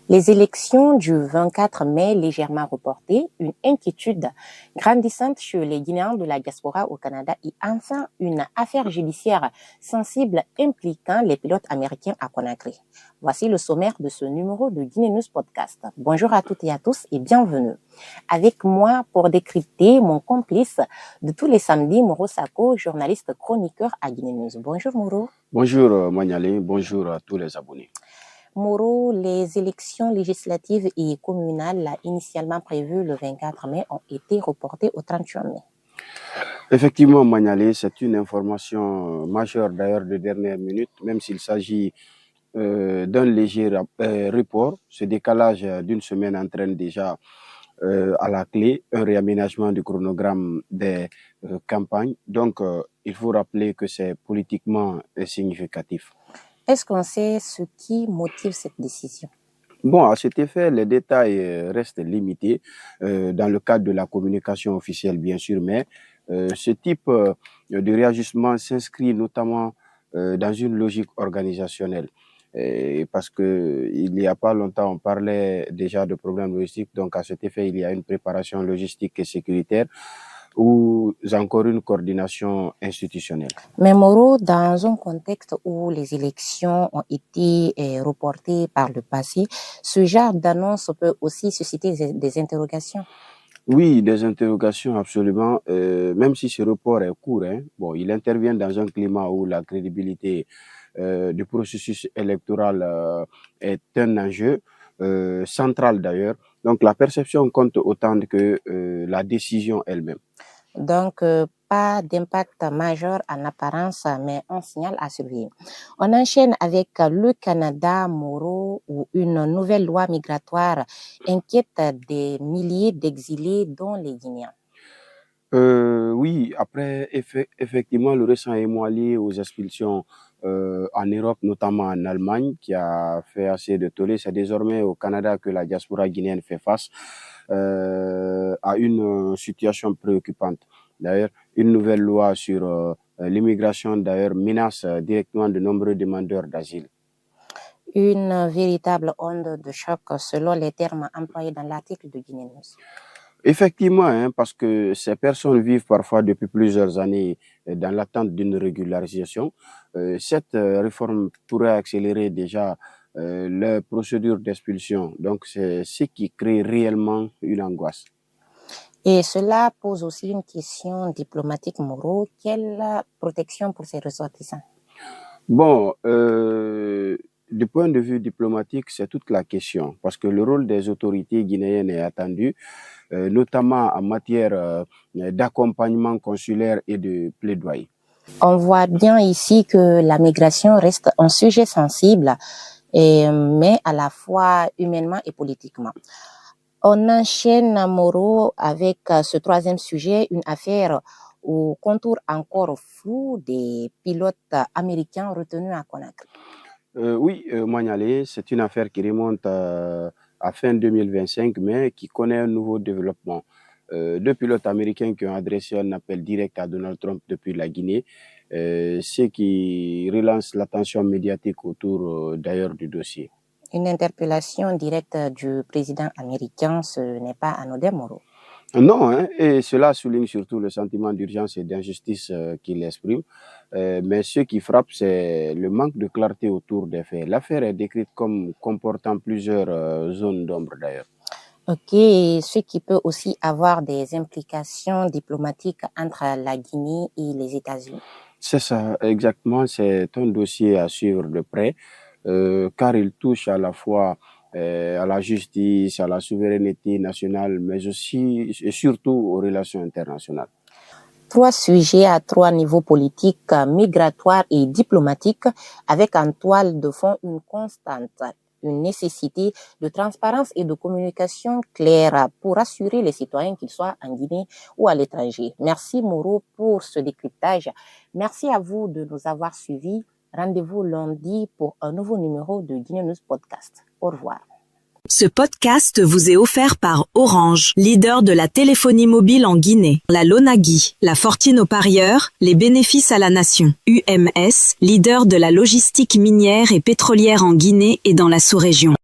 Les élections du 24 mai légèrement reportées, une inquiétude grandissante chez les Guinéens de la diaspora au Canada et enfin une affaire judiciaire sensible impliquant les pilotes américains à Conakry. Voici le sommaire de ce numéro de Guinée News Podcast. Bonjour à toutes et à tous et bienvenue. Avec moi pour décrypter mon complice de tous les samedis, Mouro Sako, journaliste chroniqueur à Guinée News. Bonjour Mouro. Bonjour Magnale, bonjour à tous les abonnés. Mouro, les élections législatives et communales initialement prévues le 24 mai ont été reportées au 31 mai. Effectivement, Magnale, c'est une information majeure d'ailleurs de dernière minute, même s'il s'agit d'un léger report. Ce décalage d'une semaine entraîne déjà à la clé un réaménagement du chronogramme des campagnes. Donc, il faut rappeler que c'est politiquement significatif. Est-ce qu'on sait ce qui motive cette décision? Bon, à cet effet, les détails restent limités dans le cadre de la communication officielle, bien sûr, mais ce type de réajustement s'inscrit notamment dans une logique organisationnelle. Parce que il n'y a pas longtemps, on parlait déjà de problèmes logistiques, donc à cet effet, il y a une préparation logistique et sécuritaire ou encore une coordination institutionnelle. Mais Mouro, dans un contexte où les élections ont été reportées par le passé, ce genre d'annonce peut aussi susciter des interrogations. Oui, des interrogations absolument, même si ce report est court, bon, il intervient dans un climat où la crédibilité du processus électoral est un enjeu central d'ailleurs. Donc la perception compte autant que la décision elle-même. Donc, pas d'impact majeur en apparence, mais un signal à surveiller. On enchaîne avec le Canada, Mouro, où une nouvelle loi migratoire inquiète des milliers d'exilés, dont les Guinéens. Oui, après, effectivement, le récent émoi lié aux expulsions en Europe, notamment en Allemagne, qui a fait assez de tollé. C'est désormais au Canada que la diaspora guinéenne fait face à une situation préoccupante. D'ailleurs, une nouvelle loi sur l'immigration, d'ailleurs, menace directement de nombreux demandeurs d'asile. Une véritable onde de choc, selon les termes employés dans l'article de Guinée News. Effectivement, parce que ces personnes vivent parfois depuis plusieurs années dans l'attente d'une régularisation. Cette réforme pourrait accélérer déjà les procédures d'expulsion. Donc, c'est ce qui crée réellement une angoisse. Et cela pose aussi une question diplomatique, Mouro. Quelle protection pour ces ressortissants? Bon, du point de vue diplomatique, c'est toute la question, parce que le rôle des autorités guinéennes est attendu, notamment en matière d'accompagnement consulaire et de plaidoyer. On voit bien ici que la migration reste un sujet sensible, mais à la fois humainement et politiquement. On enchaîne, Mouro, avec ce troisième sujet, une affaire au contour encore flou des pilotes américains retenus à Conakry. Oui, Magnale, c'est une affaire qui remonte à fin 2025, mais qui connaît un nouveau développement. Deux pilotes américains qui ont adressé un appel direct à Donald Trump depuis la Guinée, ce qui relance l'attention médiatique autour d'ailleurs du dossier. Une interpellation directe du président américain, ce n'est pas anodin, Mouro. Non, et cela souligne surtout le sentiment d'urgence et d'injustice qu'il exprime. Mais ce qui frappe, c'est le manque de clarté autour des faits. L'affaire est décrite comme comportant plusieurs zones d'ombre d'ailleurs. Ok, ce qui peut aussi avoir des implications diplomatiques entre la Guinée et les États-Unis. C'est ça, exactement. C'est un dossier à suivre de près, car il touche à la fois à la justice, à la souveraineté nationale, mais aussi et surtout aux relations internationales. Trois sujets à trois niveaux politiques, migratoires et diplomatiques, avec en toile de fond une constante, une nécessité de transparence et de communication claire pour assurer les citoyens, qu'ils soient en Guinée ou à l'étranger. Merci Mouro pour ce décryptage. Merci à vous de nous avoir suivis. Rendez-vous lundi pour un nouveau numéro de Guinée News Podcast. Au revoir. Ce podcast vous est offert par Orange, leader de la téléphonie mobile en Guinée. La Lonagui, la fortune aux parieurs, les bénéfices à la nation. UMS, leader de la logistique minière et pétrolière en Guinée et dans la sous-région.